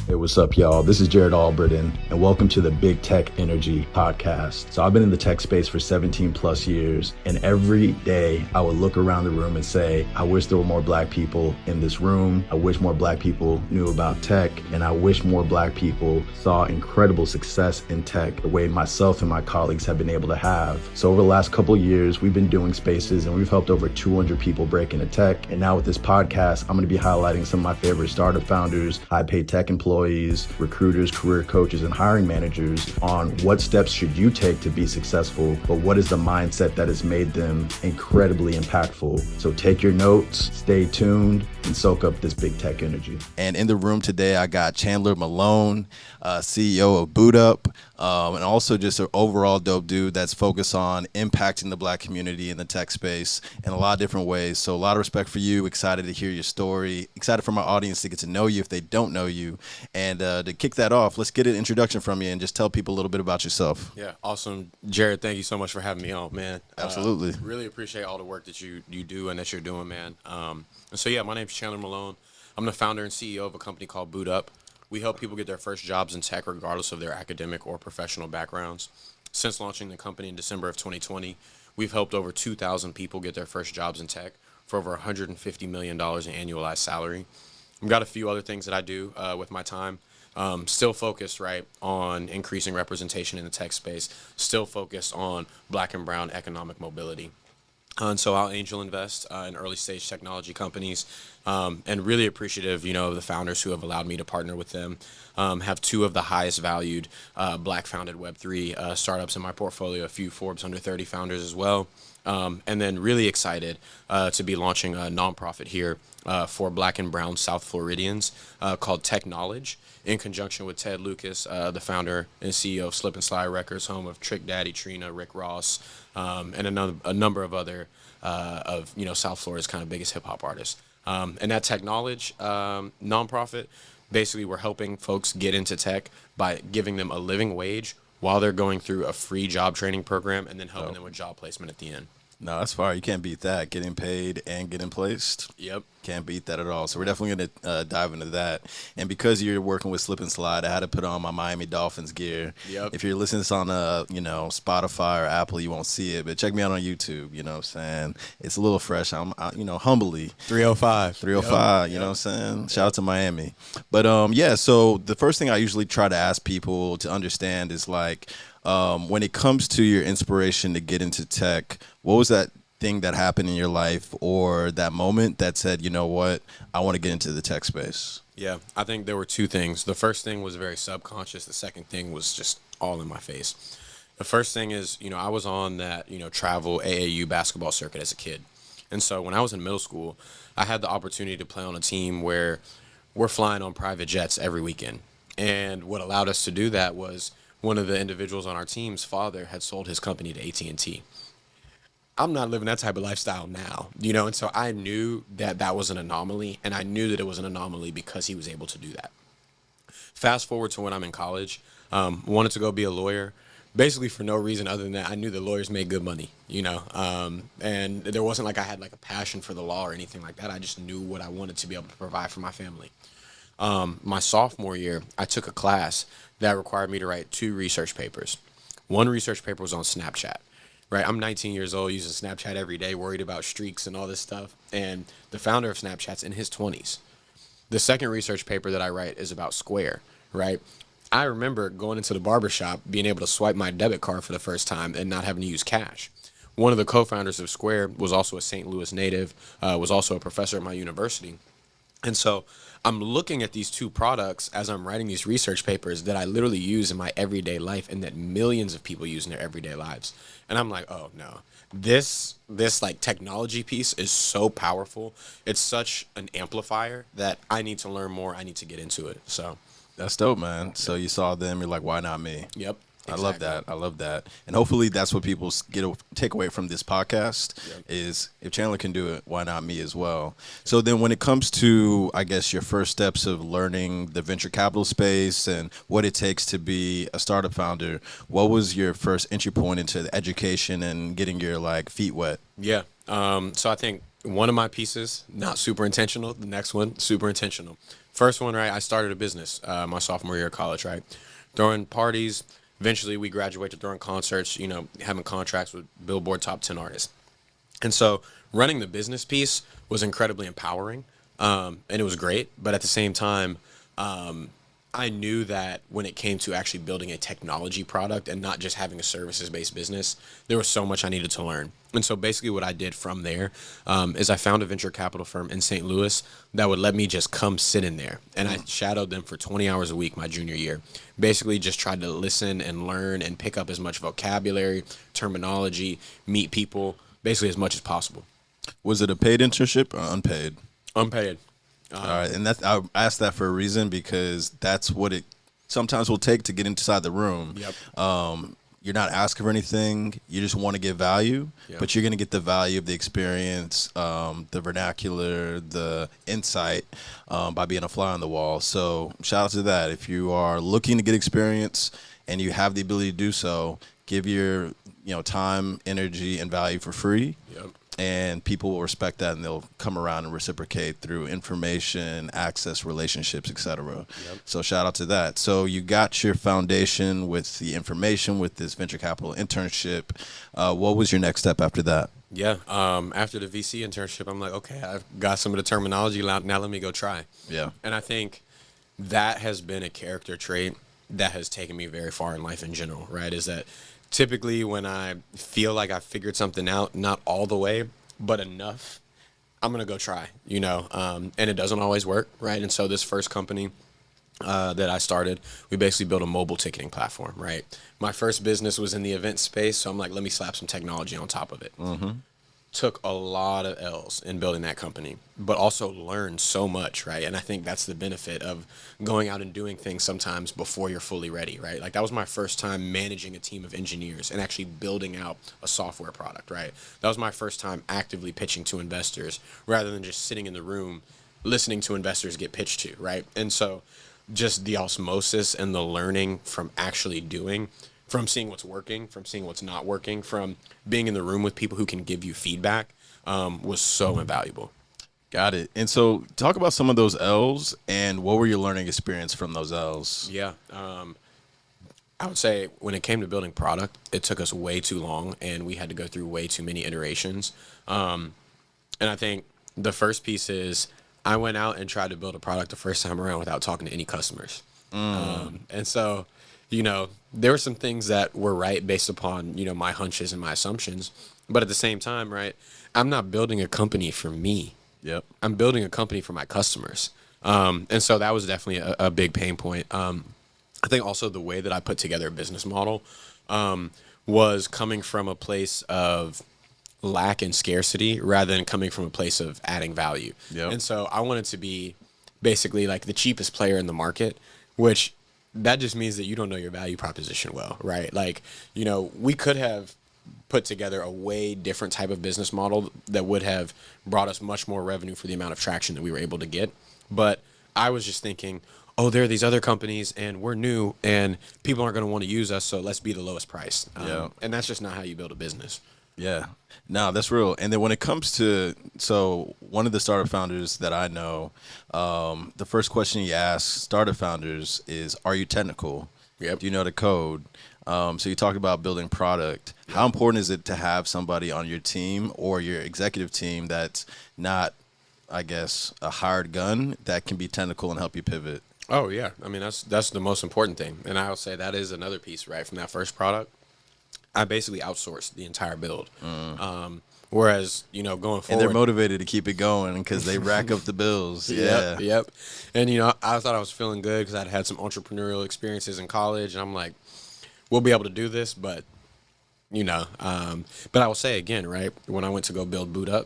Hey, what's up, y'all? This is Jared Albritton, and welcome to the Big Tech Energy Podcast. So I've been in the tech space for 17 plus years, and every day I would look around the room and say, I wish there were more black people in this room. I wish more black people knew about tech, and I wish more black people saw incredible success in tech the way myself and my colleagues have been able to have. So over the last couple of years, we've been doing spaces, and we've helped over 200 people break into tech. And now with this podcast, I'm going to be highlighting some of my favorite startup founders, high-paid tech employees, recruiters, career coaches, and hiring managers on what steps should you take to be successful, but what is the mindset that has made them incredibly impactful. So take your notes, stay tuned, and soak up this big tech energy. And in the room today, I got Chandler Malone, CEO of Bootup, and also just an overall dope dude that's focused on impacting the black community in the tech space in a lot of different ways. So a lot of respect for you, excited to hear your story, excited for my audience to get to know you if they don't know you. And to kick that off, let's get an introduction from you and just tell people a little bit about yourself. Yeah, awesome. Jared, thank you so much for having me on, man. Absolutely. Really appreciate all the work that you do and that you're doing, man. So yeah, my name's Chandler Malone. I'm the founder and CEO of a company called Bootup. We help people get their first jobs in tech regardless of their academic or professional backgrounds. Since launching the company in December of 2020, we've helped over 2,000 people get their first jobs in tech for over $150 million in annualized salary. I've got a few other things that I do with my time. Still focused, right, on increasing representation in the tech space. Still focused on black and brown economic mobility. And so I'll angel invest in early stage technology companies, and really appreciative, of the founders who have allowed me to partner with them. Have two of the highest valued black founded Web3 startups in my portfolio, a few Forbes Under 30 founders as well. And then really excited to be launching a nonprofit here for black and brown South Floridians called Tech Knowledge, in conjunction with Ted Lucas, the founder and CEO of Slip and Slide Records, home of Trick Daddy, Trina, Rick Ross, and a number of other of South Florida's kind of biggest hip hop artists. And that Tech Knowledge nonprofit, basically we're helping folks get into tech by giving them a living wage while they're going through a free job training program and then helping them with job placement at the end. No, that's fire. You can't beat that. Getting paid and getting placed. Yep. Can't beat that at all. So we're definitely going to dive into that. And because you're working with Slip and Slide, I had to put on my Miami Dolphins gear. Yep. If you're listening to this on Spotify or Apple, you won't see it. But check me out on YouTube. You know what I'm saying? It's a little fresh. I'm humbly. 305. 305, you know what I'm saying? Shout out to Miami. But so the first thing I usually try to ask people to understand is when it comes to your inspiration to get into tech, what was that thing that happened in your life or that moment that said, you know what, I want to get into the tech space? Yeah, I think there were two things. The first thing was very subconscious. The second thing was just all in my face. The first thing is, I was on that, travel AAU basketball circuit as a kid. And so when I was in middle school, I had the opportunity to play on a team where we're flying on private jets every weekend. And what allowed us to do that was one of the individuals on our team's father had sold his company to AT&T. I'm not living that type of lifestyle now, and so I knew that was an anomaly, and I knew that it was an anomaly because he was able to do that. Fast forward to when I'm in college, wanted to go be a lawyer, basically for no reason other than that I knew that lawyers made good money, and there wasn't like I had like a passion for the law or anything like that. I just knew what I wanted to be able to provide for my family. My sophomore year, I took a class that required me to write 2 research papers. One research paper was on Snapchat. Right, I'm 19 years old, using Snapchat every day, worried about streaks and all this stuff. And the founder of Snapchat's in his 20s. The second research paper that I write is about Square, right? I remember going into the barbershop, being able to swipe my debit card for the first time and not having to use cash. One of the co-founders of Square was also a St. Louis native, was also a professor at my university. And so I'm looking at these 2 products as I'm writing these research papers that I literally use in my everyday life and that millions of people use in their everyday lives. And I'm like, oh no, this like technology piece is so powerful. It's such an amplifier that I need to learn more. I need to get into it. So that's dope, man. So you saw them, you're like, why not me? Yep. Exactly. I love that. And hopefully that's what people take away from this podcast. Yep. Is if Chandler can do it, why not me as well? So then when it comes to, I guess, your first steps of learning the venture capital space and what it takes to be a startup founder, what was your first entry point into the education and getting your feet wet? Yeah. So I think one of my pieces, not super intentional. The next one, super intentional. First one, right? I started a business my sophomore year of college, right? Throwing parties. Eventually, we graduated throwing concerts, having contracts with Billboard top 10 artists. And so running the business piece was incredibly empowering, and it was great. But at the same time, I knew that when it came to actually building a technology product and not just having a services-based business, there was so much I needed to learn. And so basically what I did from there is I found a venture capital firm in St. Louis that would let me just come sit in there. And I shadowed them for 20 hours a week my junior year. Basically just tried to listen and learn and pick up as much vocabulary, terminology, meet people, basically as much as possible. Was it a paid internship or unpaid? Unpaid. All right, and I asked that for a reason because that's what it sometimes will take to get inside the room. Yep. You're not asking for anything. You just want to give value, Yep. but you're going to get the value of the experience, the vernacular, the insight by being a fly on the wall. So shout out to that. If you are looking to get experience and you have the ability to do so, give your time, energy, and value for free. Yep. And people will respect that, and they'll come around and reciprocate through information, access, relationships, etc. Yep. So shout out to that. So you got your foundation with the information with this venture capital internship. What was your next step after that? Yeah. After the VC internship, I'm like, okay, I've got some of the terminology. Now let me go try. Yeah. And I think that has been a character trait that has taken me very far in life in general, right? Is that typically when I feel like I figured something out, not all the way, but enough, I'm going to go try, and it doesn't always work, right? And so this first company that I started, we basically built a mobile ticketing platform, right? My first business was in the event space, so I'm like, let me slap some technology on top of it. Mm-hmm. Took a lot of L's in building that company, but also learned so much, right? And I think that's the benefit of going out and doing things sometimes before you're fully ready, right? Like that was my first time managing a team of engineers and actually building out a software product, right? That was my first time actively pitching to investors rather than just sitting in the room listening to investors get pitched to, right? And so just the osmosis and the learning from actually doing, from seeing what's working, from seeing what's not working, from being in the room with people who can give you feedback was so invaluable. Got it. And so talk about some of those L's and what were your learning experience from those L's? Yeah. I would say when it came to building product, it took us way too long and we had to go through way too many iterations. And I think the first piece is I went out and tried to build a product the first time around without talking to any customers. And so, there were some things that were right based upon, my hunches and my assumptions. But at the same time, right, I'm not building a company for me. Yep. I'm building a company for my customers. And so that was definitely a big pain point. I think also the way that I put together a business model was coming from a place of lack and scarcity rather than coming from a place of adding value. Yep. And so I wanted to be basically like the cheapest player in the market, which that just means that you don't know your value proposition well, right? Like, we could have put together a way different type of business model that would have brought us much more revenue for the amount of traction that we were able to get. But I was just thinking, oh, there are these other companies and we're new and people aren't going to want to use us, so let's be the lowest price. And that's just not how you build a business. Yeah, no, that's real. And then when it comes to, so one of the startup founders that I know, the first question he asks startup founders is, are you technical? Yep. Do you know the code? So you talk about building product. How important is it to have somebody on your team or your executive team that's not, I guess, a hired gun that can be technical and help you pivot? Oh, yeah. I mean, that's the most important thing. And I'll say that is another piece, right, from that first product. I basically outsourced the entire build. Whereas, going forward. And they're motivated to keep it going because they rack up the bills. Yeah. Yep. And, I thought I was feeling good because I'd had some entrepreneurial experiences in college. And I'm like, we'll be able to do this. But, but I will say again, right, when I went to go build Bootup,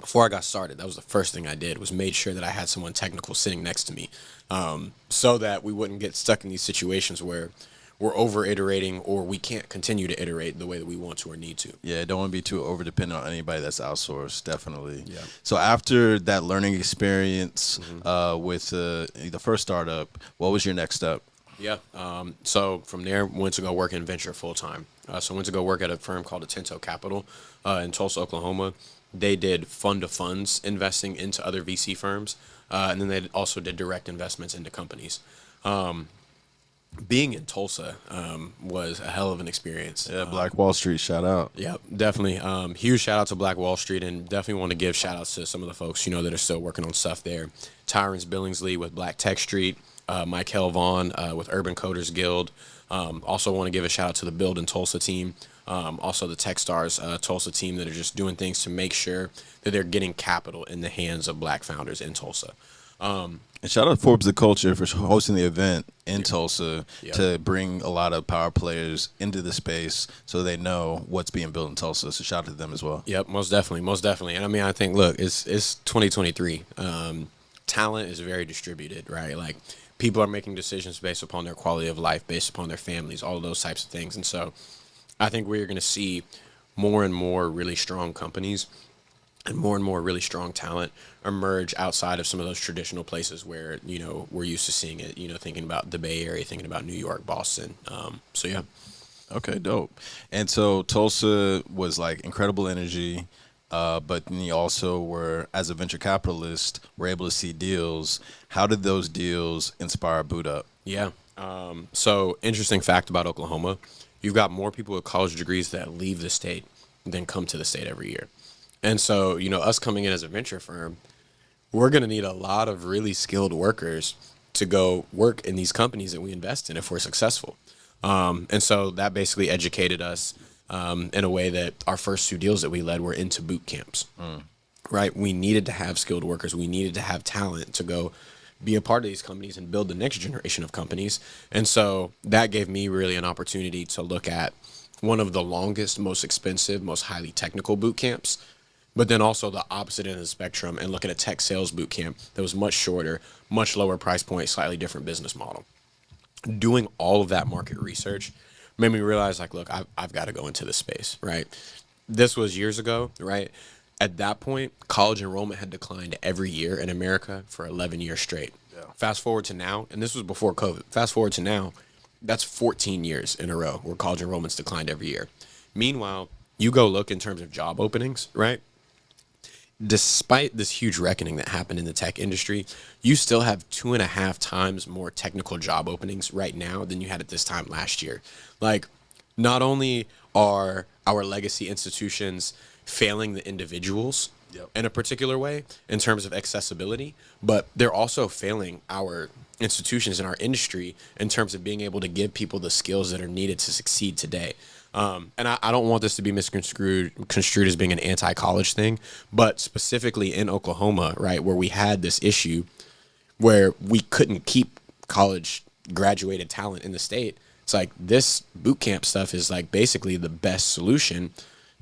before I got started, that was the first thing I did was made sure that I had someone technical sitting next to me so that we wouldn't get stuck in these situations where we're over iterating or we can't continue to iterate the way that we want to or need to. Yeah, don't want to be too over dependent on anybody that's outsourced, definitely. Yeah. So after that learning experience with the first startup, what was your next step? Yeah. So from there, went to go work in venture full time. So I went to go work at a firm called Atento Capital in Tulsa, Oklahoma. they did fund of funds investing into other VC firms, and then they also did direct investments into companies. Being in Tulsa was a hell of an experience. Yeah, Black Wall Street, shout out. Yeah, definitely. Huge shout out to Black Wall Street, and definitely want to give shout outs to some of the folks, that are still working on stuff there. Tyrance Billingsley with Black Tech Street, Mike Vaughn with Urban Coders Guild. Also want to give a shout out to the Build in Tulsa team. Also the Techstars Tulsa team that are just doing things to make sure that they're getting capital in the hands of Black founders in Tulsa. And shout out to Forbes the Culture for hosting the event in Tulsa to bring a lot of power players into the space so they know what's being built in Tulsa. So shout out to them as well. Yep, most definitely. And I mean, I think, look, it's 2023. Talent is very distributed, right? Like, people are making decisions based upon their quality of life, based upon their families, all of those types of things. And so I think we're going to see more and more really strong companies and more really strong talent emerge outside of some of those traditional places where, we're used to seeing it, thinking about the Bay Area, thinking about New York, Boston. So, yeah. Okay, dope. And so Tulsa was like incredible energy, but then you also were, as a venture capitalist, were able to see deals. How did those deals inspire Bootup? Yeah. So interesting fact about Oklahoma, you've got more people with college degrees that leave the state than come to the state every year. And so, us coming in as a venture firm, we're going to need a lot of really skilled workers to go work in these companies that we invest in if we're successful. And so that basically educated us in a way that our first 2 deals that we led were into boot camps, right? We needed to have skilled workers. We needed to have talent to go be a part of these companies and build the next generation of companies. And so that gave me really an opportunity to look at one of the longest, most expensive, most highly technical boot camps, but then also the opposite end of the spectrum and look at a tech sales boot camp that was much shorter, much lower price point, slightly different business model. Doing all of that market research made me realize, like, look, I've got to go into this space, right? This was years ago, right? At that point, college enrollment had declined every year in America for 11 years straight. Yeah. Fast forward to now, and this was before COVID, fast forward to now, that's 14 years in a row where college enrollment's declined every year. Meanwhile, you go look in terms of job openings, right? Despite this huge reckoning that happened in the tech industry, you still have 2.5 times more technical job openings right now than you had at this time last year. Like, not only are our legacy institutions failing the individuals in a particular way in terms of accessibility, but they're also failing our institutions in our industry in terms of being able to give people the skills that are needed to succeed today. And I don't want this to be misconstrued as being an anti-college thing, but specifically in Oklahoma, right, where we had this issue where we couldn't keep college graduated talent in the state. It's like, this boot camp stuff is like basically the best solution.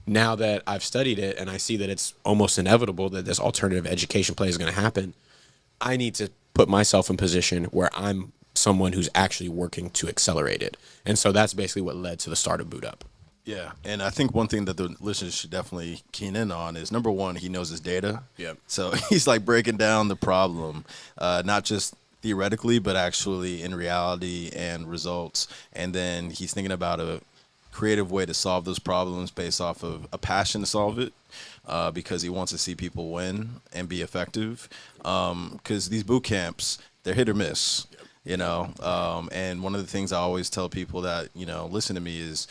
Now that I've studied it and I see that it's almost inevitable that this alternative education play is going to happen, I need to put myself in position where I'm someone who's actually working to accelerate it. And so that's basically what led to the start of Bootup. Yeah, and I think one thing that the listeners should definitely keen in on is, number one, he knows his data. Yep. So he's like breaking down the problem, not just theoretically, but actually in reality and results. And then he's thinking about a creative way to solve those problems based off of a passion to solve it, because he wants to see people win and be effective. Because these boot camps, they're hit or miss. And one of the things I always tell people that, listen to me is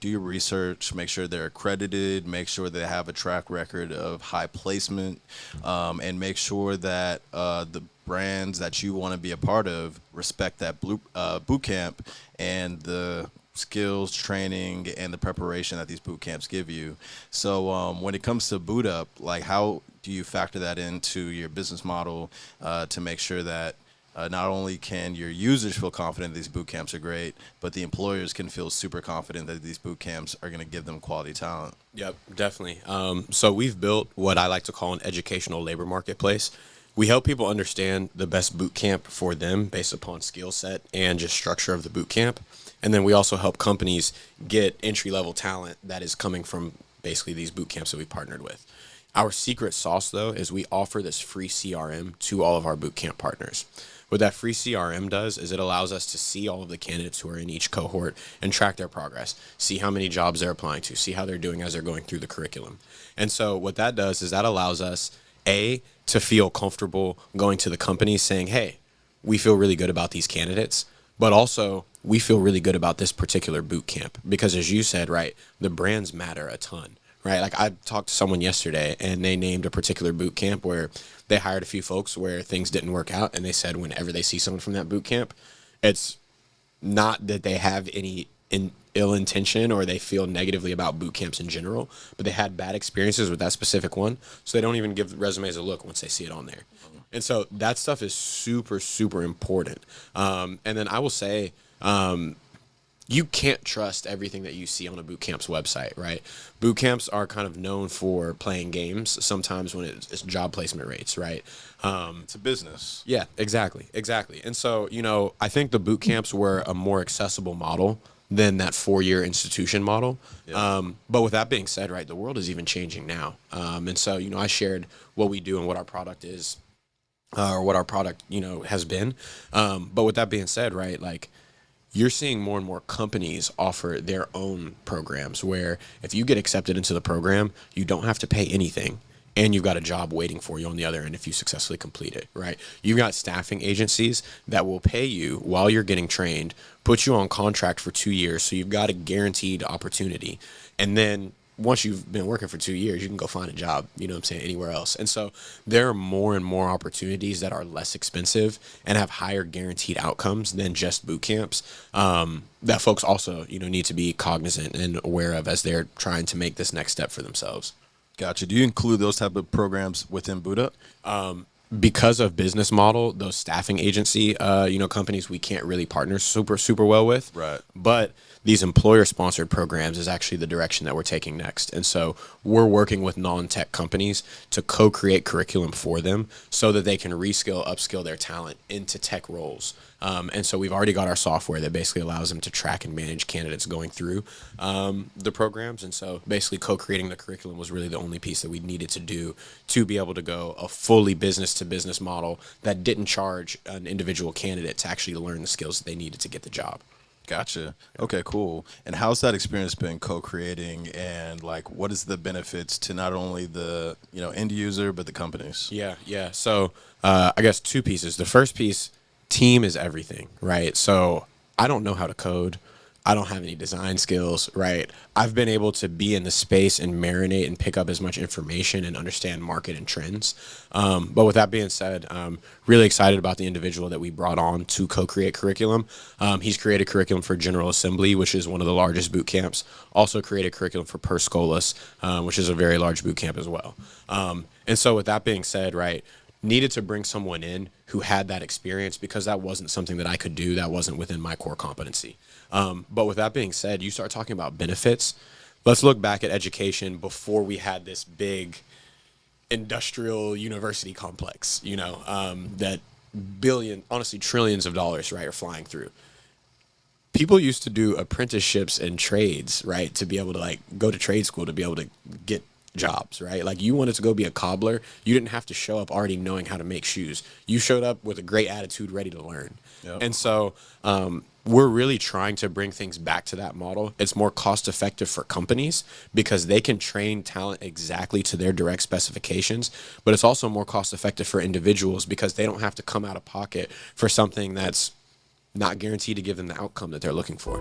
do your research, make sure they're accredited, make sure they have a track record of high placement, and make sure that the brands that you want to be a part of respect that boot camp and the skills, training, and the preparation that these boot camps give you. So when it comes to Bootup, like, how do you factor that into your business model to make sure that not only can your users feel confident these boot camps are great, but the employers can feel super confident that these boot camps are going to give them quality talent? Yep, definitely. So we've built what I like to call an educational labor marketplace. We help people understand the best boot camp for them based upon skill set and just structure of the boot camp. And then we also help companies get entry-level talent that is coming from basically these boot camps that we partnered with. Our secret sauce, though, is we offer this free CRM to all of our bootcamp partners. What that free CRM does is it allows us to see all of the candidates who are in each cohort and track their progress, see how many jobs they're applying to, see how they're doing as they're going through the curriculum. And so what that does is that allows us, A, to feel comfortable going to the company saying, hey, we feel really good about these candidates, but also we feel really good about this particular boot camp. Because as you said, right, the brands matter a ton, right? Like I talked to someone yesterday and they named a particular boot camp where they hired a few folks where things didn't work out. And they said whenever they see someone from that boot camp, it's not that they have any ill intention or they feel negatively about boot camps in general, but they had bad experiences with that specific one. So they don't even give resumes a look once they see it on there. And so that stuff is super, super important. And then I will say, you can't trust everything that you see on a boot camp's website, right? Boot camps are kind of known for playing games sometimes when it's job placement rates, right? It's a business. Yeah, exactly. And so, I think the boot camps were a more accessible model than that 4-year institution model. Yeah. But with that being said, right, the world is even changing now. And so, I shared what we do and what our product is, or what our product, has been. But with that being said, right, like you're seeing more and more companies offer their own programs where if you get accepted into the program, you don't have to pay anything. And you've got a job waiting for you on the other end if you successfully complete it, right? You've got staffing agencies that will pay you while you're getting trained, put you on contract for 2 years, so you've got a guaranteed opportunity. And then once you've been working for 2 years, you can go find a job, anywhere else. And so there are more and more opportunities that are less expensive and have higher guaranteed outcomes than just boot camps, that folks also, need to be cognizant and aware of as they're trying to make this next step for themselves. Gotcha. Do you include those type of programs within Bootup? Because of business model, those staffing agency, companies we can't really partner super well with. Right. But these employer-sponsored programs is actually the direction that we're taking next. And so we're working with non-tech companies to co-create curriculum for them so that they can reskill, upskill their talent into tech roles. And so we've already got our software that basically allows them to track and manage candidates going through the programs. And so basically co-creating the curriculum was really the only piece that we needed to do to be able to go a fully business-to-business model that didn't charge an individual candidate to actually learn the skills that they needed to get the job. Gotcha. Okay, cool. And how's that experience been co-creating, and like what is the benefits to not only the end user but the companies? Yeah. So I guess two pieces. The first piece, team is everything, right? So I don't know how to code. I don't have any design skills, right? I've been able to be in the space and marinate and pick up as much information and understand market and trends. But with that being said, I'm really excited about the individual that we brought on to co-create curriculum. He's created curriculum for General Assembly, which is one of the largest boot camps. Also created curriculum for Per Scholas, which is a very large boot camp as well. And so with that being said, right, needed to bring someone in who had that experience because that wasn't something that I could do. That wasn't within my core competency. But with that being said, you start talking about benefits. Let's look back at education before we had this big industrial university complex, that honestly, trillions of dollars, right, are flying through. People used to do apprenticeships and trades, right, to be able to go to trade school to be able to get jobs, right? Like you wanted to go be a cobbler, you didn't have to show up already knowing how to make shoes. You showed up with a great attitude, ready to learn. Yep. And so we're really trying to bring things back to that model. It's more cost effective for companies because they can train talent exactly to their direct specifications, but it's also more cost effective for individuals because they don't have to come out of pocket for something that's not guaranteed to give them the outcome that they're looking for.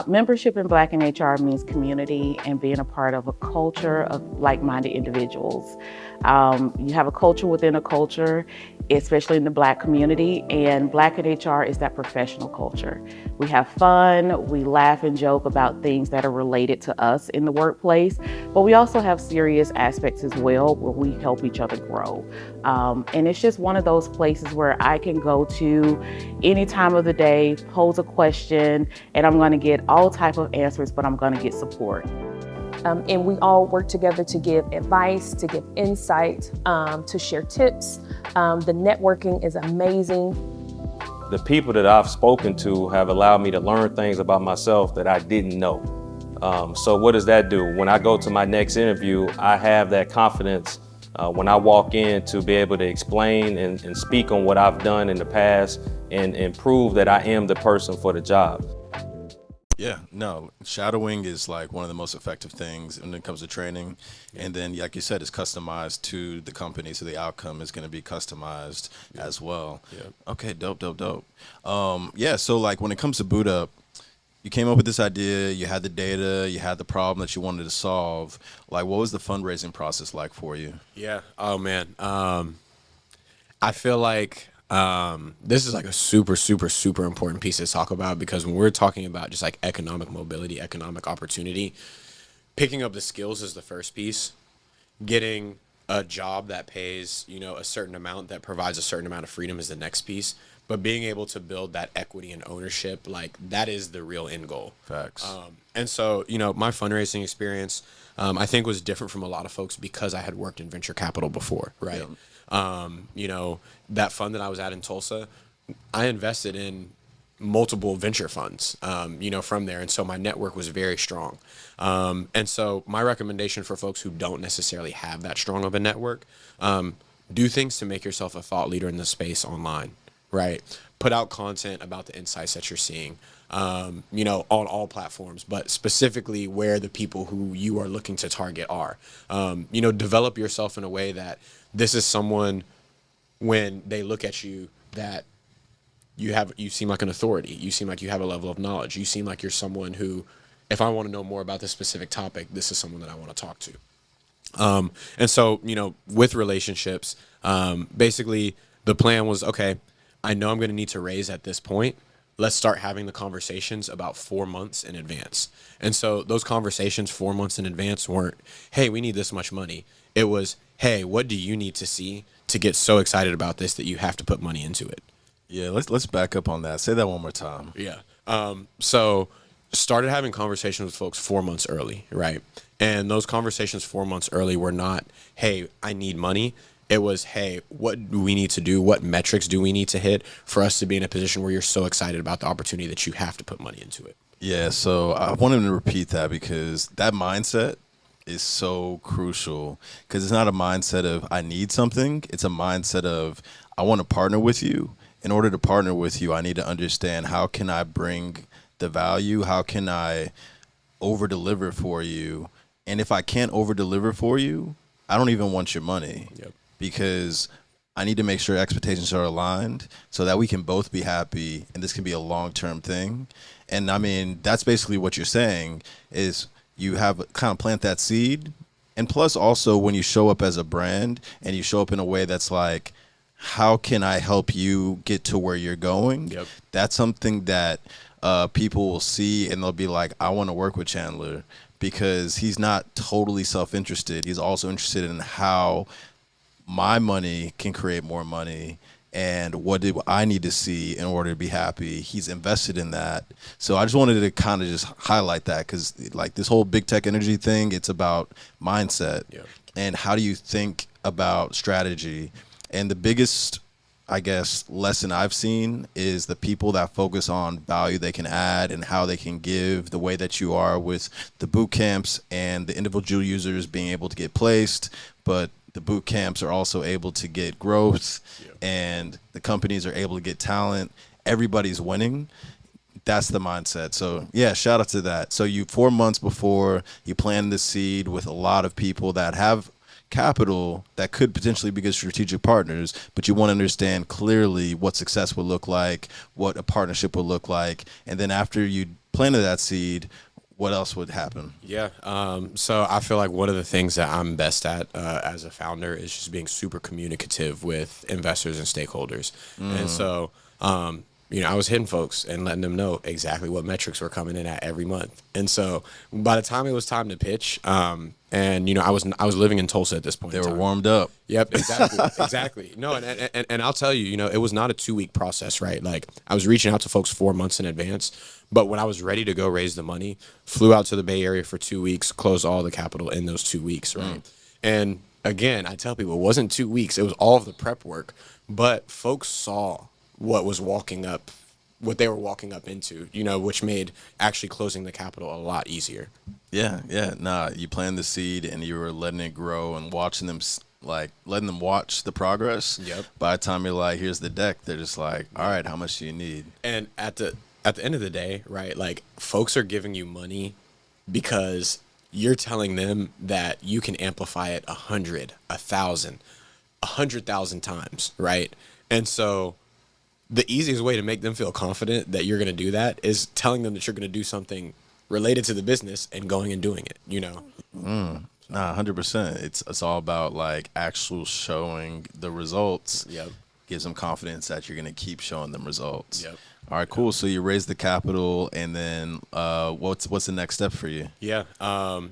Membership in Black in HR means community and being a part of a culture of like-minded individuals. You have a culture within a culture, especially in the Black community, and Black in HR is that professional culture. We have fun, we laugh and joke about things that are related to us in the workplace, but we also have serious aspects as well where we help each other grow. And it's just one of those places where I can go to any time of the day, pose a question, and I'm gonna get all type of answers, but I'm gonna get support. And we all work together to give advice, to give insight, to share tips. The networking is amazing. The people that I've spoken to have allowed me to learn things about myself that I didn't know. So what does that do? When I go to my next interview, I have that confidence when I walk in to be able to explain and speak on what I've done in the past and prove that I am the person for the job. Yeah, no, shadowing is like one of the most effective things when it comes to training. And then, like you said, it's customized to the company, so the outcome is going to be customized as well. Yeah. Okay, dope. Yeah, so like when it comes to Boot Up, you came up with this idea, you had the data, you had the problem that you wanted to solve. Like, what was the fundraising process like for you? Yeah. Oh man. I feel like this is like a super important piece to talk about, because when we're talking about just like economic mobility, economic opportunity, picking up the skills is the first piece. Getting a job that pays, a certain amount, that provides a certain amount of freedom is the next piece. But being able to build that equity and ownership, like that is the real end goal. Facts. And so, my fundraising experience, I think was different from a lot of folks because I had worked in venture capital before, right? Yeah. That fund that I was at in Tulsa, I invested in multiple venture funds, from there. And so my network was very strong. And so my recommendation for folks who don't necessarily have that strong of a network, do things to make yourself a thought leader in the space online, right? Put out content about the insights that you're seeing, on all platforms, but specifically where the people who you are looking to target are. Develop yourself in a way that this is someone, when they look at you, that you seem like an authority. You seem like you have a level of knowledge. You seem like you're someone who, if I want to know more about this specific topic, this is someone that I want to talk to. And so, with relationships, basically the plan was, okay, I know I'm going to need to raise at this point. Let's start having the conversations about 4 months in advance. And so those conversations 4 months in advance weren't, hey, we need this much money. It was, hey, what do you need to see to get so excited about this that you have to put money into it? Yeah, let's back up on that. Say that one more time. Yeah. So started having conversations with folks 4 months early, right? And those conversations 4 months early were not, hey, I need money. It was, hey, what do we need to do? What metrics do we need to hit for us to be in a position where you're so excited about the opportunity that you have to put money into it? Yeah, so I wanted to repeat that because that mindset is so crucial, because it's not a mindset of I need something. It's a mindset of I want to partner with you. In order to partner with you, I need to understand how can I bring the value? How can I over-deliver for you? And if I can't over-deliver for you, I don't even want your money. Yep. Because I need to make sure expectations are aligned so that we can both be happy and this can be a long-term thing. And I mean, that's basically what you're saying is you have kind of plant that seed. And plus also when you show up as a brand and you show up in a way that's like, how can I help you get to where you're going? Yep. That's something that people will see and they'll be like, I want to work with Chandler because he's not totally self-interested. He's also interested in how my money can create more money and what do I need to see in order to be happy. He's invested in that. So I just wanted to kind of just highlight that because like this whole big tech energy thing, it's about mindset. Yep. And how do you think about strategy. And the biggest, I guess, lesson I've seen is the people that focus on value they can add and how they can give, the way that you are with the boot camps and the individual users being able to get placed, but the boot camps are also able to get growth. Yep. And the companies are able to get talent. Everybody's winning. That's the mindset. So yeah, shout out to that. So you 4 months before you planted the seed with a lot of people that have capital that could potentially be good strategic partners, but you want to understand clearly what success would look like, what a partnership would look like. And then after you planted that seed, what else would happen? Yeah. So I feel like one of the things that I'm best at as a founder is just being super communicative with investors and stakeholders. And so, I was hitting folks and letting them know exactly what metrics were coming in at every month. And so by the time it was time to pitch, and I was living in Tulsa at this point. They were warmed up. Yep, exactly. No, and I'll tell you, it was not a 2-week process, right? Like I was reaching out to folks 4 months in advance, but when I was ready to go raise the money, flew out to the Bay Area for 2 weeks, closed all the capital in those 2 weeks, right? And again, I tell people it wasn't 2 weeks; it was all of the prep work. But folks saw what was walking up what they were walking up into, which made actually closing the capital a lot easier. Yeah, yeah. Nah, you planted the seed and you were letting it grow and watching them, like letting them watch the progress. Yep. By the time you're like, here's the deck, they're just like, all right, how much do you need? And at the end of the day, right, like folks are giving you money because you're telling them that you can amplify it 100, 1,000, 100,000 times, right? And so the easiest way to make them feel confident that you're going to do that is telling them that you're going to do something related to the business and going and doing it, Nah, 100%. It's all about like actual showing the results. Yep. Gives them confidence that you're going to keep showing them results. Yep. All right, cool. So you raised the capital, and then what's the next step for you? Yeah.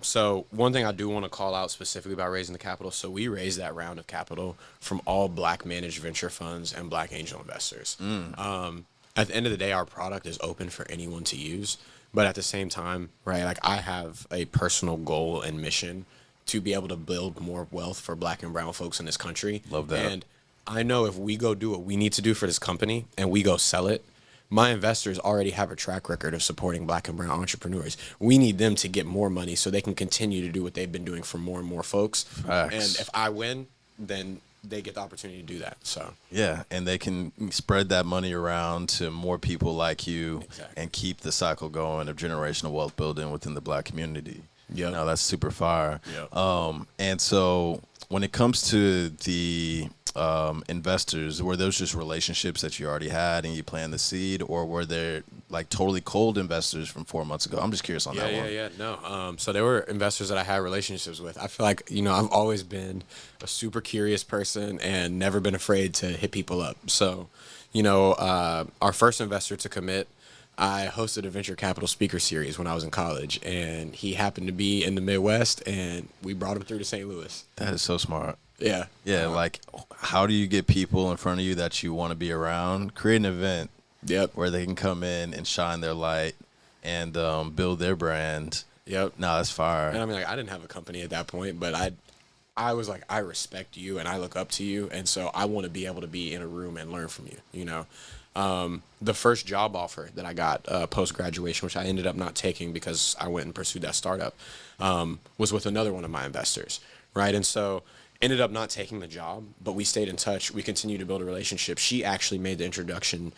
So one thing I do want to call out specifically about raising the capital. So we raised that round of capital from all Black managed venture funds and Black angel investors. At the end of the day, our product is open for anyone to use. But at the same time, right, like I have a personal goal and mission to be able to build more wealth for Black and brown folks in this country. Love that. And I know if we go do what we need to do for this company and we go sell it, my investors already have a track record of supporting Black and brown entrepreneurs. We need them to get more money so they can continue to do what they've been doing for more and more folks. Facts. And if I win, then they get the opportunity to do that. So Yeah, and they can spread that money around to more people like you. Exactly. And keep the cycle going of generational wealth building within the Black community. Yep. No, that's super fire. Yep. And so when it comes to the investors, were those just relationships that you already had and you planted the seed, or were there like totally cold investors from 4 months ago? I'm just curious on that one. Yeah. No. So there were investors that I had relationships with. I feel like, I've always been a super curious person and never been afraid to hit people up. So, our first investor to commit, I hosted a venture capital speaker series when I was in college, and he happened to be in the Midwest, and we brought him through to St. Louis. That is so smart. Yeah. Yeah, like how do you get people in front of you that you want to be around? Create an event Yep. where they can come in and shine their light and build their brand. Yep. No, that's fire. And I mean, like, I didn't have a company at that point, but I was like, I respect you and I look up to you, and so I want to be able to be in a room and learn from you. The first job offer that I got post graduation, which I ended up not taking because I went and pursued that startup, was with another one of my investors, right? And so ended up not taking the job, but we stayed in touch. We continued to build a relationship. She actually made the introduction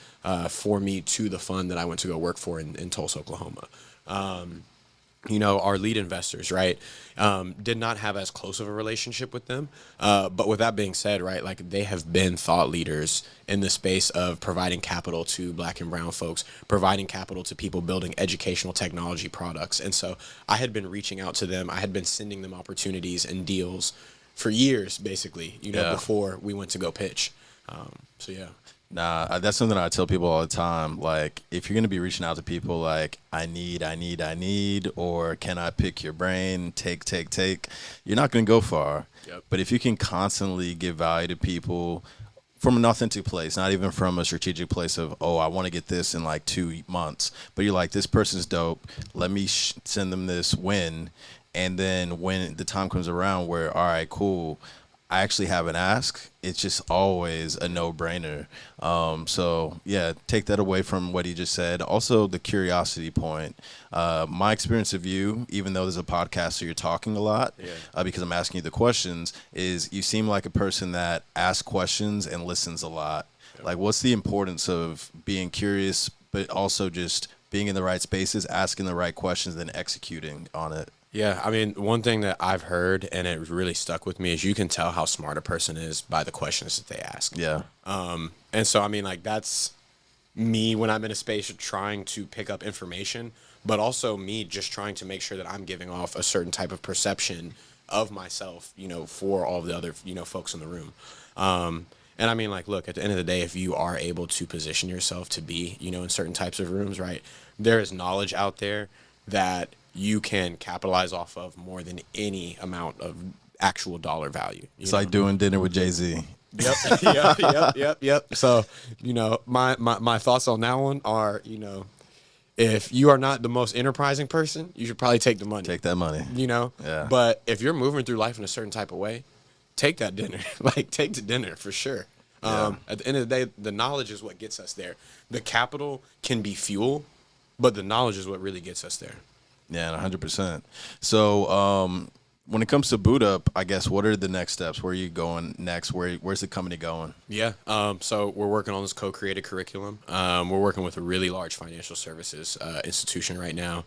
for me to the fund that I went to go work for in Tulsa, Oklahoma. Our lead investors, right, did not have as close of a relationship with them. But with that being said, right, like they have been thought leaders in the space of providing capital to Black and brown folks, providing capital to people building educational technology products. And so I had been reaching out to them. I had been sending them opportunities and deals for years, basically, before we went to go pitch. So, yeah. Nah, that's something I tell people all the time. Like, if you're going to be reaching out to people like, I need, or can I pick your brain, take, you're not going to go far. Yep. But if you can constantly give value to people from an authentic place, not even from a strategic place of, oh, I want to get this in like 2 months. But you're like, this person's dope. Let me send them this win. And then when the time comes around where, all right, cool, I actually have an ask, it's just always a no-brainer. So, yeah, take that away from what he just said. Also, the curiosity point. My experience of you, even though there's a podcast, so you're talking a lot, because I'm asking you the questions, is you seem like a person that asks questions and listens a lot. Yep. Like, what's the importance of being curious, but also just being in the right spaces, asking the right questions, then executing on it? Yeah, I mean, one thing that I've heard, and it really stuck with me, is you can tell how smart a person is by the questions that they ask. Yeah. And so, I mean, like, that's me when I'm in a space trying to pick up information, but also me just trying to make sure that I'm giving off a certain type of perception of myself, for all the other, folks in the room. And I mean, like, look, at the end of the day, if you are able to position yourself to be, in certain types of rooms, right, there is knowledge out there that you can capitalize off of more than any amount of actual dollar value. It's like doing dinner with Jay-Z. Yep. So, my thoughts on that one are, if you are not the most enterprising person, you should probably take the money. Take that money. Yeah. But if you're moving through life in a certain type of way, take that dinner. Like, take the dinner for sure. At the end of the day, the knowledge is what gets us there. The capital can be fuel, but the knowledge is what really gets us there. Yeah, 100%. So, when it comes to Boot Up, I guess, what are the next steps? Where are you going next? Where's the company going? Yeah. So we're working on this co-created curriculum. We're working with a really large financial services institution right now.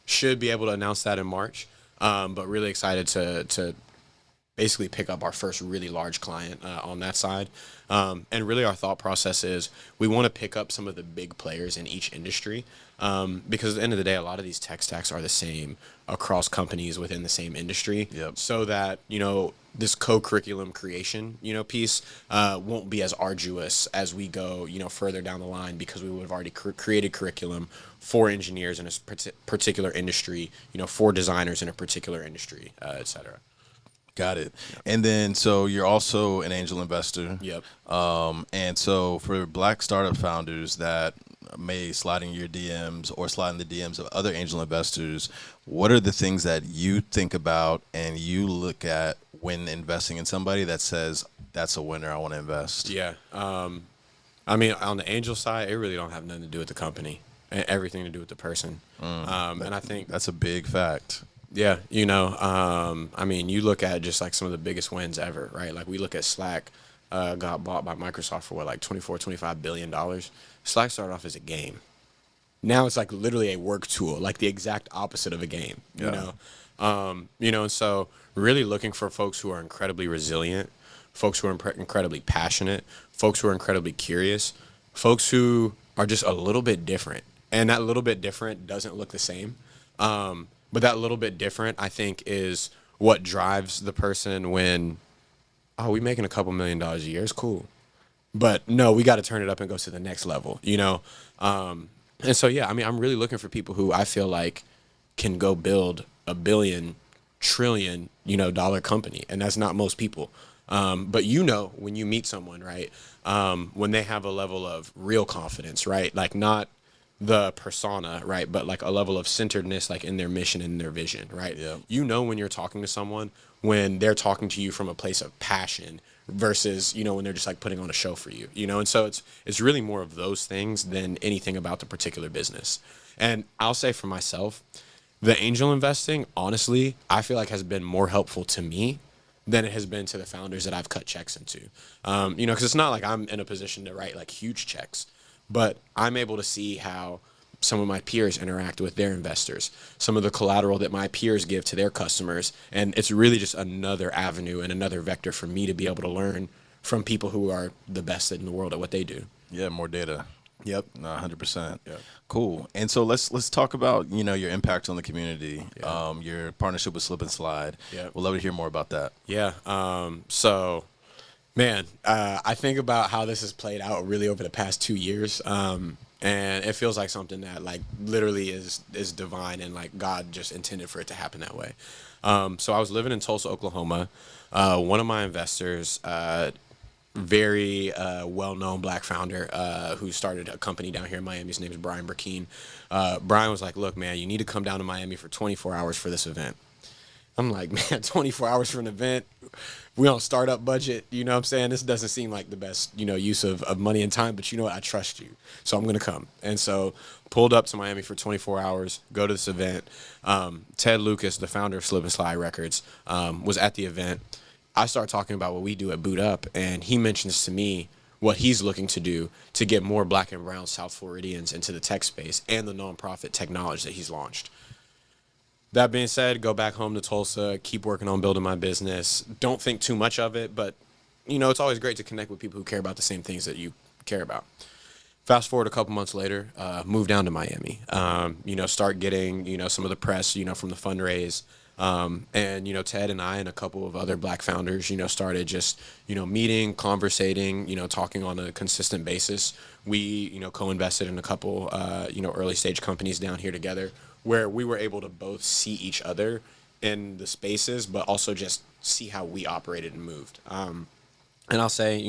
Should be able to announce that in March. But really excited to basically pick up our first really large client on that side. And really our thought process is we want to pick up some of the big players in each industry, because at the end of the day, a lot of these tech stacks are the same across companies within the same industry. Yep. So that, this co-curriculum creation, piece won't be as arduous as we go, further down the line, because we would have already created curriculum for engineers in a particular industry, for designers in a particular industry, et cetera. Got it. Yep. And then, so you're also an angel investor. Yep. And so for Black startup founders that may slide in your DMs or slide in the DMs of other angel investors, what are the things that you think about and you look at when investing in somebody that says, that's a winner, I want to invest? Yeah. I mean, on the angel side, it really don't have nothing to do with the company, everything to do with the person. And I think that's a big fact. Yeah, I mean, you look at just like some of the biggest wins ever, right? Like we look at Slack, got bought by Microsoft for what, like $25 billion. Slack started off as a game. Now it's like literally a work tool, like the exact opposite of a game, and so really looking for folks who are incredibly resilient, folks who are incredibly passionate, folks who are incredibly curious, folks who are just a little bit different. And that little bit different doesn't look the same. But that little bit different, I think, is what drives the person when, we making a couple $1 million a year. It's cool. But no, we got to turn it up and go to the next level, And so, yeah, I mean, I'm really looking for people who I feel like can go build a billion, trillion, dollar company. And that's not most people. But when you meet someone, right, when they have a level of real confidence, right, like not the persona, right, but like a level of centeredness, like in their mission and their vision, right? Yeah. When you're talking to someone, when they're talking to you from a place of passion versus, when they're just like putting on a show for you, and so it's really more of those things than anything about the particular business. And I'll say for myself, the angel investing, honestly, I feel like has been more helpful to me than it has been to the founders that I've cut checks into. Because it's not like I'm in a position to write like huge checks, but I'm able to see how some of my peers interact with their investors, some of the collateral that my peers give to their customers. And it's really just another avenue and another vector for me to be able to learn from people who are the best in the world at what they do. Yeah, more data. Yep. No, 100%. Yep. Cool. And so let's talk about, your impact on the community, Yeah. Your partnership with Slip and Slide. Yep. We'd love to hear more about that. Yeah. Man, I think about how this has played out really over the past 2 years. And it feels like something that like literally is divine, and like God just intended for it to happen that way. So I was living in Tulsa, Oklahoma. One of my investors, very well-known Black founder who started a company down here in Miami. His name is Brian Burkeen. Brian was like, look, man, you need to come down to Miami for 24 hours for this event. I'm like, man, 24 hours for an event. We on startup budget, you know what I'm saying? This doesn't seem like the best, use of money and time, but you know what? I trust you. So I'm going to come. And so pulled up to Miami for 24 hours, go to this event. Ted Lucas, the founder of Slip and Slide Records, was at the event. I start talking about what we do at Boot Up, and he mentions to me what he's looking to do to get more Black and brown South Floridians into the tech space and the nonprofit technology that he's launched. That being said, go back home to Tulsa, keep working on building my business. Don't think too much of it, but, it's always great to connect with people who care about the same things that you care about. Fast forward a couple months later, move down to Miami, start getting, some of the press, from the fundraise. And, Ted and I and a couple of other Black founders, started just, meeting, conversating, talking on a consistent basis. We, co-invested in a couple, early stage companies down here together, where we were able to both see each other in the spaces, but also just see how we operated and moved. And I'll say,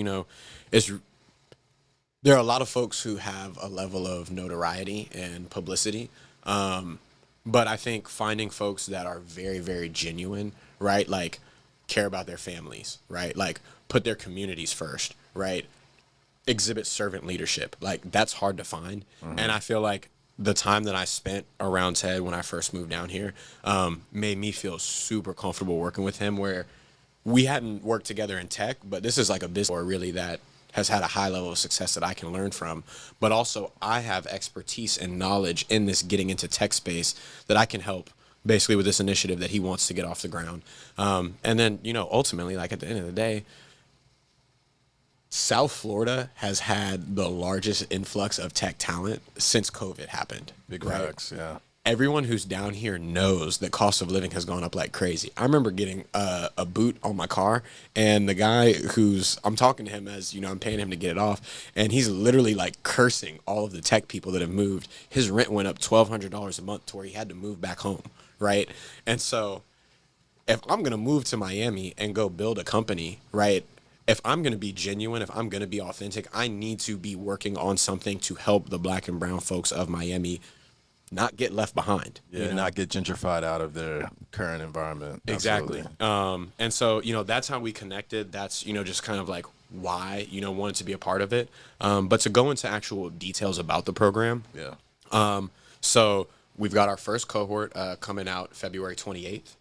there are a lot of folks who have a level of notoriety and publicity. But I think finding folks that are very, very genuine, right? Like care about their families, right? Like put their communities first, right? Exhibit servant leadership. Like, that's hard to find. And I feel like the time that I spent around Ted when I first moved down here made me feel super comfortable working with him, where we hadn't worked together in tech, but this is like a business or really that has had a high level of success that I can learn from. But also I have expertise and knowledge in this getting into tech space that I can help basically with this initiative that he wants to get off the ground. And then, you know, ultimately, like at the end of the day, South Florida has had the largest influx of tech talent since COVID happened. Big right? facts, yeah. Everyone who's down here knows that cost of living has gone up like crazy. I remember getting a boot on my car, and the guy I'm talking to him as, you know, I'm paying him to get it off, and he's literally like cursing all of the tech people that have moved. His rent went up $1,200 a month to where he had to move back home, right? And so if I'm going to move to Miami and go build a company, right, if I'm going to be genuine, if I'm going to be authentic, I need to be working on something to help the black and brown folks of Miami not get left behind. Yeah, you know? not get gentrified out of their current environment. Exactly. Absolutely. And so, you know, that's how we connected. That's, you know, just kind of like why, you know, wanted to be a part of it. But to go into actual details about the program. Yeah. So we've got our first cohort coming out February 28th.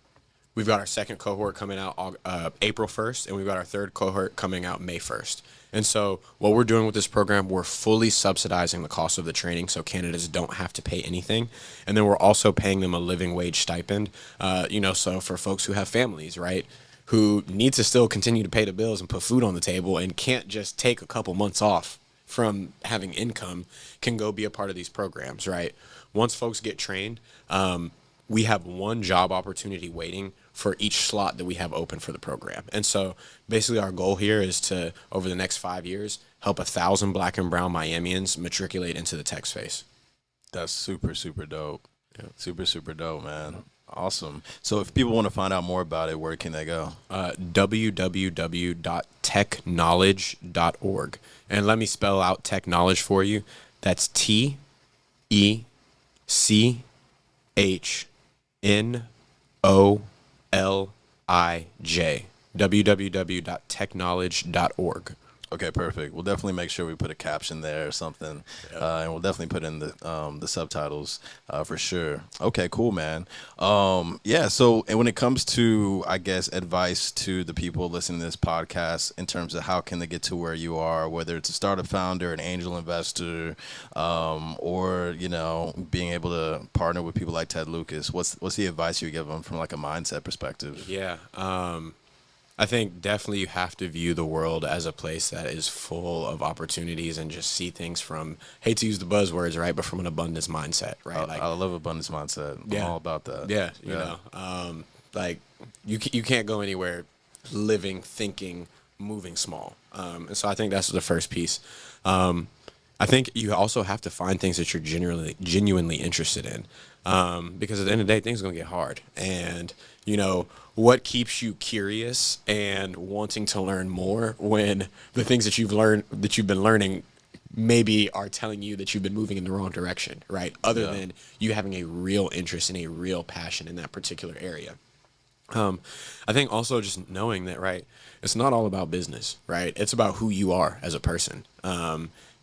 We've got our second cohort coming out April 1st, and we've got our third cohort coming out May 1st. And so what we're doing with this program, we're fully subsidizing the cost of the training so candidates don't have to pay anything. And then we're also paying them a living wage stipend, you know, so for folks who have families, right, who need to still continue to pay the bills and put food on the table and can't just take a couple months off from having income, can go be a part of these programs, right? Once folks get trained, we have one job opportunity waiting for each slot that we have open for the program. And so basically our goal here is to, over the next 5 years, help 1,000 black and brown Miamians matriculate into the tech space. That's super, super dope. Yeah. Super, super dope, man. Awesome. So if people want to find out more about it, where can they go? www.techknowledge.org. And let me spell out tech knowledge for you. That's TECHNOLIJ. www.techknowledge.org. Okay, perfect. We'll definitely make sure we put a caption there or something, and we'll definitely put in the subtitles for sure. Okay, cool, man. Yeah. So, and when it comes to, I guess, advice to the people listening to this podcast in terms of how can they get to where you are, whether it's a startup founder, an angel investor, or you know, being able to partner with people like Ted Lucas, what's the advice you give them from like a mindset perspective? Yeah. I think definitely you have to view the world as a place that is full of opportunities and just see things from, hate to use the buzzwords, right, but from an abundance mindset, right? I love abundance mindset. I'm all about that. Yeah, you know, like you can't go anywhere living, thinking, moving small. And so I think that's the first piece. I think you also have to find things that you're genuinely interested in, because at the end of the day, things are going to get hard. And, you know, what keeps you curious and wanting to learn more when the things that you've been learning maybe are telling you that you've been moving in the wrong direction, right? Other than you having a real interest and a real passion in that particular area. I think also just knowing that, right, it's not all about business, right? It's about who you are as a person.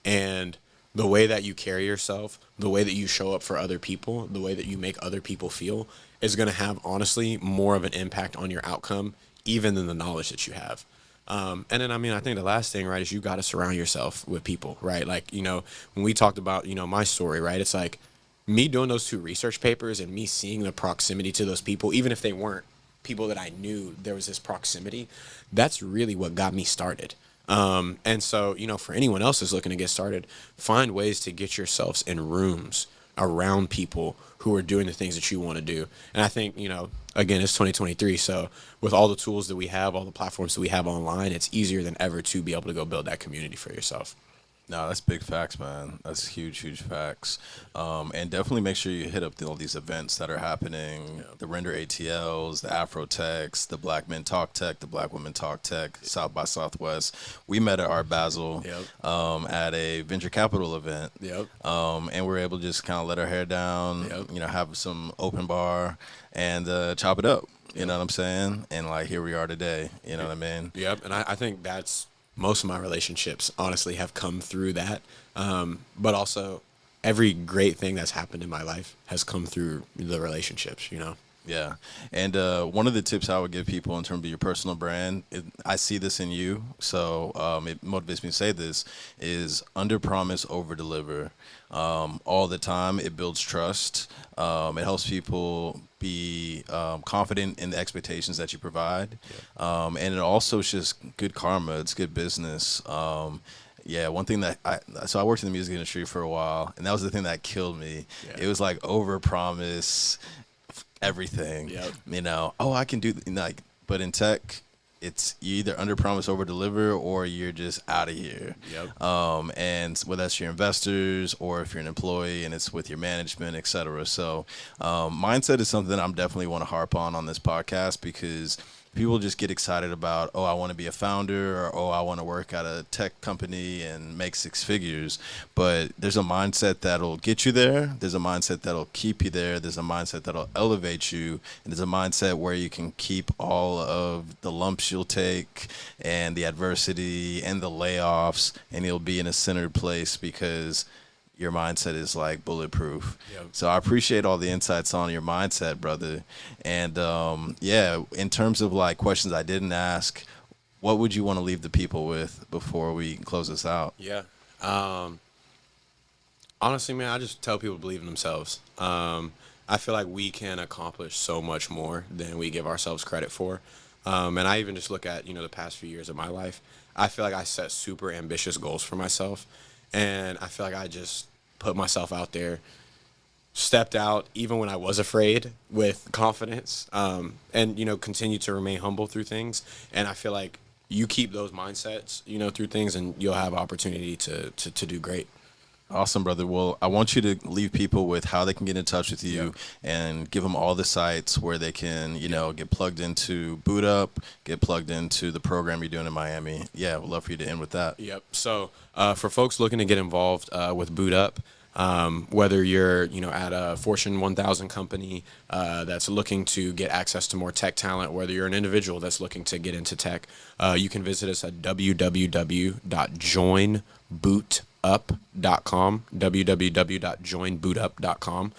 And the way that you carry yourself, the way that you show up for other people, the way that you make other people feel is going to have, honestly, more of an impact on your outcome, even than the knowledge that you have. And then, I mean, I think the last thing, right, is you got to surround yourself with people, right? Like, you know, when we talked about, you know, my story, right, it's like me doing those 2 research papers and me seeing the proximity to those people, even if they weren't people that I knew, there was this proximity. That's really what got me started. And so, you know, for anyone else who's looking to get started, find ways to get yourselves in rooms around people who are doing the things that you want to do. And I think, you know, again, it's 2023. So with all the tools that we have, all the platforms that we have online, it's easier than ever to be able to go build that community for yourself. No, that's big facts, man. That's huge, huge facts. And definitely make sure you hit up all these events that are happening, the Render ATLs, the Afro Techs, the Black Men Talk Tech, the Black Women Talk Tech, South by Southwest. We met at Art Basel at a venture capital event. And we were able to just kind of let our hair down, you know, have some open bar and chop it up. You know what I'm saying? And like here we are today. You know what I mean? Yep. And I think that's most of my relationships honestly have come through that. But also every great thing that's happened in my life has come through the relationships, you know? Yeah. And one of the tips I would give people in terms of your personal brand, I see this in you, so it motivates me to say this, is under promise, over deliver. All the time. It builds trust. It helps people be confident in the expectations that you provide. And it also is just good karma. It's good business. Yeah, one thing that I worked in the music industry for a while, and that was the thing that killed me. Yeah. It was like over promise everything. Yep. You know, oh, I can do like, but in tech, it's you either under promise, over deliver, or you're just out of here. Yep. And whether that's your investors or if you're an employee and it's with your management, et cetera. So, mindset is something that I'm definitely want to harp on this podcast, because people just get excited about, oh, I want to be a founder, or oh, I want to work at a tech company and make six figures. But there's a mindset that'll get you there. There's a mindset that'll keep you there. There's a mindset that'll elevate you. And there's a mindset where you can keep all of the lumps you'll take and the adversity and the layoffs, and you'll be in a centered place because your mindset is like bulletproof. Yep. So I appreciate all the insights on your mindset, brother. And yeah, in terms of like questions I didn't ask, what would you want to leave the people with before we close this out? Yeah. Honestly, man, I just tell people to believe in themselves. I feel like we can accomplish so much more than we give ourselves credit for. And I even just look at, the past few years of my life. I feel like I set super ambitious goals for myself. And I feel like I just put myself out there, stepped out even when I was afraid, with confidence, and, continue to remain humble through things. And I feel like you keep those mindsets, through things, and you'll have opportunity to do great. Awesome, brother. Well, I want you to leave people with how they can get in touch with you, and give them all the sites where they can, get plugged into Boot Up, get plugged into the program you're doing in Miami. Yeah, we'd love for you to end with that. Yep. So for folks looking to get involved with Boot Up, whether you're, at a Fortune 1000 company that's looking to get access to more tech talent, whether you're an individual that's looking to get into tech, you can visit us at www.joinbootup.com, www.joinbootup.com.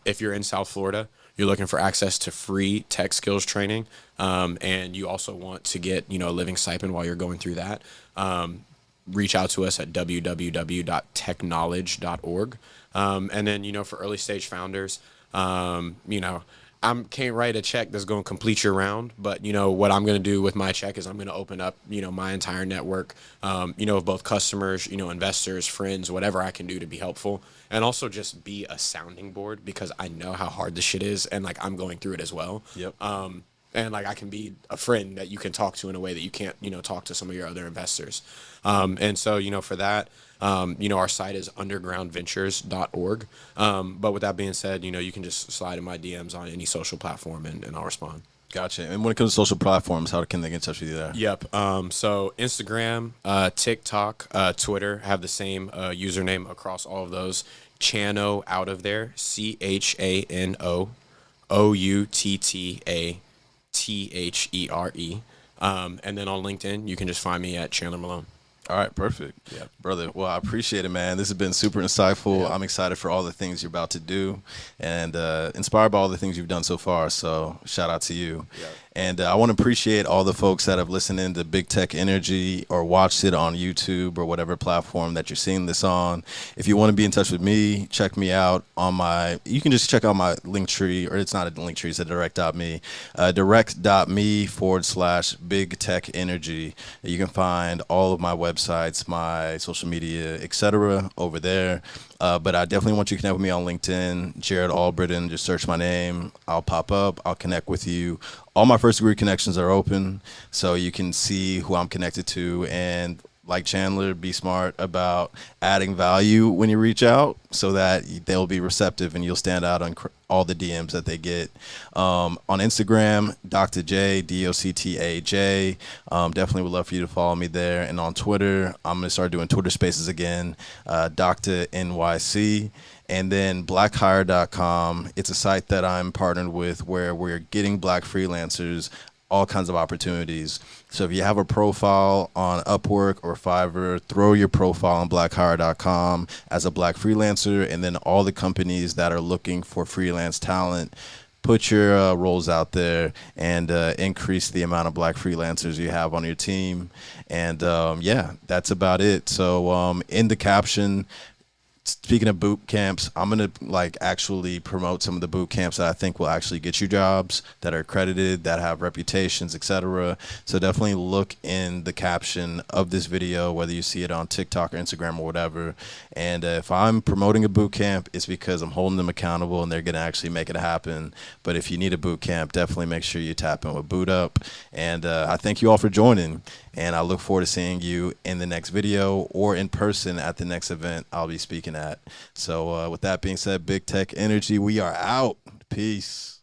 If you're in South Florida, you're looking for access to free tech skills training, and you also want to get, a living stipend while you're going through that, reach out to us at www.techknowledge.org. And then, for early stage founders, I can't write a check that's going to complete your round, but what I'm going to do with my check is I'm going to open up, my entire network, of both customers, investors, friends, whatever I can do to be helpful, and also just be a sounding board, because I know how hard this shit is, and like I'm going through it as well. Yep. And like I can be a friend that you can talk to in a way that you can't, talk to some of your other investors. And so, for that, our site is undergroundventures.org. But with that being said, you can just slide in my DMs on any social platform, and I'll respond. Gotcha. And when it comes to social platforms, how can they get in touch with you there? Yep. So Instagram, TikTok, Twitter have the same username across all of those. Chano out of there, ChanoOuttaThere. And then on LinkedIn, you can just find me at Chandler Malone. All right, perfect. Yeah, brother. Well, I appreciate it, man. This has been super insightful. Yeah. I'm excited for all the things you're about to do, and inspired by all the things you've done so far. So shout out to you. Yeah. And I want to appreciate all the folks that have listened in to Big Tech Energy or watched it on YouTube or whatever platform that you're seeing this on. If you want to be in touch with me, check me out on you can just check out my link tree, or it's not a link tree, it's a direct.me, direct.me/Big Tech Energy. You can find all of my websites, my social media, etc. over there. But I definitely want you to connect with me on LinkedIn, Jared Albritton. Just search my name. I'll pop up. I'll connect with you. All my first degree connections are open, so you can see who I'm connected to. And like Chandler, be smart about adding value when you reach out so that they'll be receptive and you'll stand out on all the DMs that they get. On Instagram, Dr. J, DOCTAJ. Definitely would love for you to follow me there. And on Twitter, I'm going to start doing Twitter Spaces again, Dr. NYC. And then blackhire.com. It's a site that I'm partnered with where we're getting Black freelancers all kinds of opportunities. So if you have a profile on Upwork or Fiverr, throw your profile on blackhire.com as a Black freelancer, and then all the companies that are looking for freelance talent, put your roles out there and increase the amount of Black freelancers you have on your team. And yeah, that's about it. So in the caption, speaking of boot camps, I'm going to actually promote some of the boot camps that I think will actually get you jobs, that are accredited, that have reputations, etc. So definitely look in the caption of this video, whether you see it on TikTok or Instagram or whatever. And if I'm promoting a boot camp, it's because I'm holding them accountable and they're going to actually make it happen. But if you need a boot camp, definitely make sure you tap in with Bootup. And I thank you all for joining. And I look forward to seeing you in the next video or in person at the next event I'll be speaking at. So with that being said, Big Tech Energy, we are out. Peace.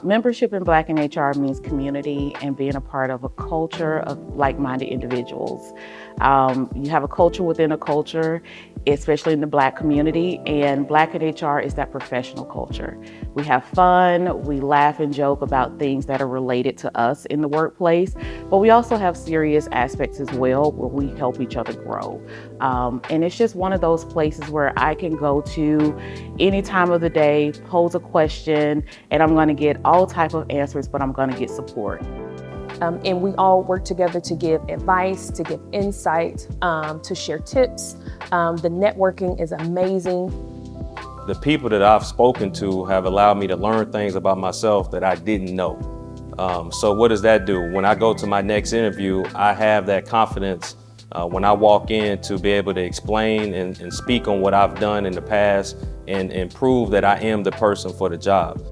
Membership in Black in HR means community and being a part of a culture of like-minded individuals. You have a culture within a culture, especially in the Black community, and Black in HR is that professional culture. We have fun, we laugh and joke about things that are related to us in the workplace, but we also have serious aspects as well where we help each other grow. And it's just one of those places where I can go to any time of the day, pose a question, and I'm going to get all type of answers, but I'm going to get support. And we all work together to give advice, to give insight, to share tips. The networking is amazing. The people that I've spoken to have allowed me to learn things about myself that I didn't know. So what does that do? When I go to my next interview, I have that confidence when I walk in to be able to explain and speak on what I've done in the past and prove that I am the person for the job.